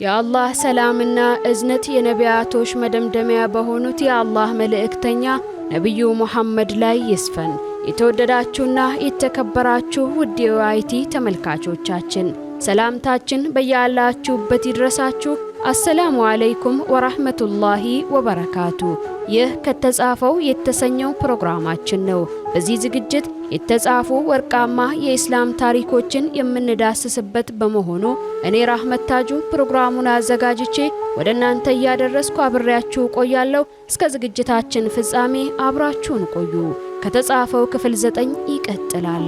የአላህ ሰላምና እዝነት የነቢያቶች መደምደሚያ በሆኑት የአላህ መልእክተኛ ነብዩ መሐመድ ላይ ይስፈን። የተወደዳችሁና የተከበራችሁ ውድ የዋይቲ ተመልካቾቻችን ሰላምታችን በያላችሁበት ይድረሳችሁ። አሰላሙ አለይኩም ወራህመቱላሂ ወበረካቱ። ይህ ከተጻፈው የተሰኘው ፕሮግራማችን ነው። በዚህ ዝግጅት የተጻፉ ወርቃማ የኢስላም ታሪኮችን የምንዳስስበት በመሆኑ እኔ ራህመት ታጁ ፕሮግራሙን አዘጋጅቼ ወደ እናንተ ያደረስኩ አብሬያችሁ ቆያለሁ። እስከ ዝግጅታችን ፍጻሜ አብራችሁን ቆዩ። ከተጻፈው ክፍል 9 ይቀጥላል።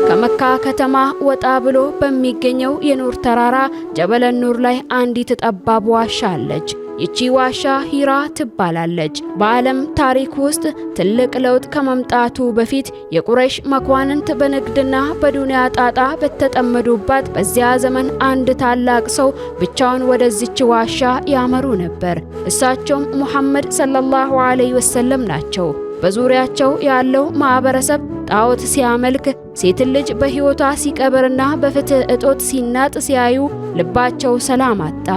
ከመካ ከተማ ወጣ ብሎ በሚገኘው የኑር ተራራ ጀበለ ኑር ላይ አንዲት ጠባብ ዋሻ አለች። ይቺ ዋሻ ሂራ ትባላለች። በዓለም ታሪክ ውስጥ ትልቅ ለውጥ ከመምጣቱ በፊት የቁረይሽ መኳንንት በንግድና በዱንያ ጣጣ በተጠመዱባት በዚያ ዘመን አንድ ታላቅ ሰው ብቻውን ወደዚች ዋሻ ያመሩ ነበር። እሳቸውም ሙሐመድ ሰለላሁ ዐለይሂ ወሰለም ናቸው። በዙሪያቸው ያለው ማህበረሰብ ጣዖት ሲያመልክ፣ ሴት ልጅ በህይወቷ ሲቀብርና በፍትህ እጦት ሲናጥ ሲያዩ ልባቸው ሰላም አጣ።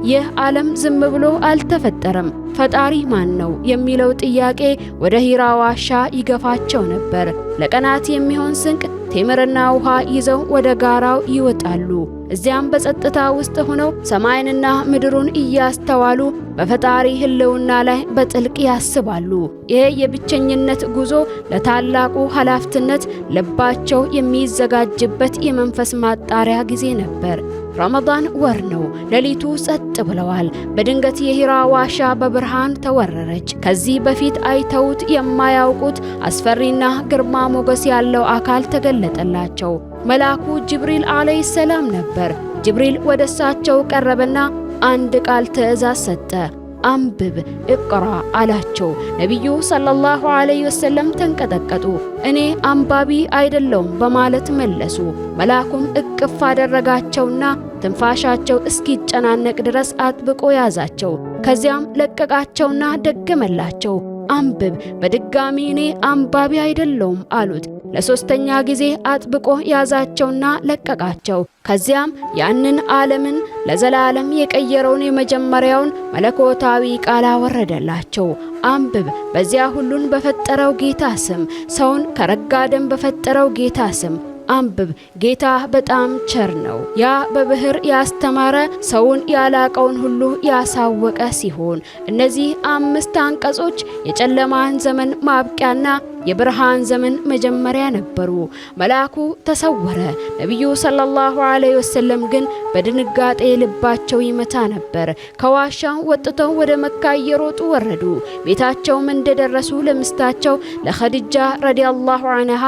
ይህ ዓለም ዝም ብሎ አልተፈጠረም፣ ፈጣሪ ማን ነው የሚለው ጥያቄ ወደ ሂራ ዋሻ ይገፋቸው ነበር። ለቀናት የሚሆን ስንቅ ቴምርና ውሃ ይዘው ወደ ጋራው ይወጣሉ። እዚያም በጸጥታ ውስጥ ሆነው ሰማይንና ምድሩን እያስተዋሉ በፈጣሪ ህልውና ላይ በጥልቅ ያስባሉ። ይህ የብቸኝነት ጉዞ ለታላቁ ኃላፊነት ልባቸው የሚዘጋጅበት የመንፈስ ማጣሪያ ጊዜ ነበር። ረመዳን ወር ነው። ሌሊቱ ጸጥ ብለዋል። በድንገት የሂራ ዋሻ በብርሃን ተወረረች። ከዚህ በፊት አይተውት የማያውቁት አስፈሪና ግርማ ሞገስ ያለው አካል ተገለጠላቸው። መልአኩ ጅብሪል አለይሂ ሰላም ነበር። ጅብሪል ወደ እሳቸው ቀረበና አንድ ቃል ትዕዛዝ ሰጠ። አንብብ እቅራ አላቸው። ነብዩ ሰለላሁ ዐለይሂ ወሰለም ተንቀጠቀጡ። እኔ አንባቢ አይደለሁም በማለት መለሱ። መልአኩም እቅፍ አደረጋቸውና ትንፋሻቸው እስኪጨናነቅ ድረስ አጥብቆ ያዛቸው። ከዚያም ለቀቃቸውና ደገመላቸው። አንብብ። በድጋሚ እኔ አንባቢ አይደለሁም አሉት። ለሶስተኛ ጊዜ አጥብቆ ያዛቸውና ለቀቃቸው። ከዚያም ያንን ዓለምን ለዘላለም የቀየረውን የመጀመሪያውን መለኮታዊ ቃል አወረደላቸው። አንብብ። በዚያ ሁሉን በፈጠረው ጌታ ስም፣ ሰውን ከረጋ ደም በፈጠረው ጌታ ስም አንብብ። ጌታ በጣም ቸር ነው። ያ በብህር ያስተማረ ሰውን ያላቀውን ሁሉ ያሳወቀ ሲሆን እነዚህ 5 አንቀጾች የጨለማን ዘመን ማብቂያና የብርሃን ዘመን መጀመሪያ ነበሩ። መልአኩ ተሰወረ። ነብዩ ሰለላሁ ዐለይሂ ወሰለም ግን በድንጋጤ ልባቸው ይመታ ነበር። ከዋሻው ወጥተው ወደ መካ እየሮጡ ወረዱ። ቤታቸውም እንደደረሱ ለምስታቸው ለኸዲጃ ረዲየላሁ ዐንሃ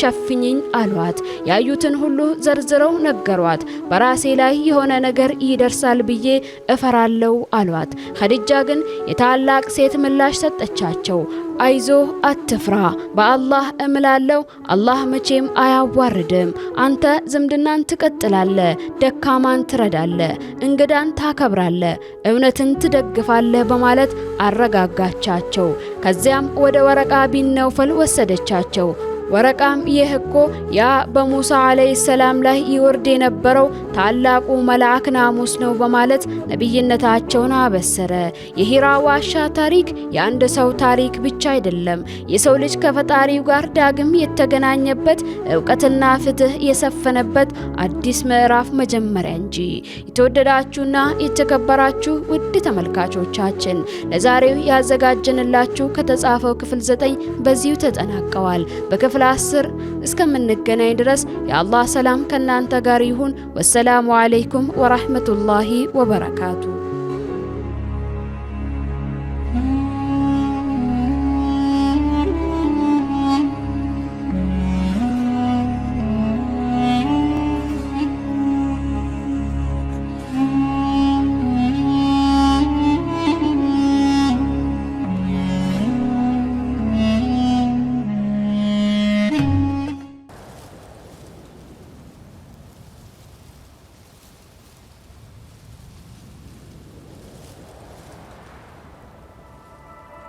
ሸፍኝኝ አሏት። ያዩትን ሁሉ ዘርዝረው ነገሯት። በራሴ ላይ የሆነ ነገር ይደርሳል ብዬ እፈራለሁ አሏት። ኸዲጃ ግን የታላቅ ሴት ምላሽ ሰጠቻቸው። አይዞ አትፍራ፣ በአላህ እምላለሁ፣ አላህ መቼም አያዋርድም። አንተ ዝምድናን ትቀጥላለህ፣ ደካማን ትረዳለህ፣ እንግዳን ታከብራለህ፣ እውነትን ትደግፋለህ በማለት አረጋጋቻቸው። ከዚያም ወደ ወረቃ ቢን ነውፈል ወሰደቻቸው። ወረቃም ይህ እኮ ያ በሙሳ አለይሂ ሰላም ላይ ይወርድ የነበረው ታላቁ መልአክ ናሙስ ነው በማለት ነብይነታቸውን አበሰረ። የሂራ ዋሻ ታሪክ የአንድ ሰው ታሪክ ብቻ አይደለም፣ የሰው ልጅ ከፈጣሪው ጋር ዳግም የተገናኘበት፣ ዕውቀትና ፍትህ የሰፈነበት አዲስ ምዕራፍ መጀመሪያ እንጂ። የተወደዳችሁና የተከበራችሁ ውድ ተመልካቾቻችን ለዛሬው ያዘጋጀንላችሁ ከተጻፈው ክፍል 9 በዚሁ ተጠናቀዋል። በክፍል 10 እስከምንገናኝ ድረስ የአላህ ሰላም ከናንተ ጋር ይሁን። ወሰላሙ አለይኩም ወራህመቱላሂ ወበረካቱ።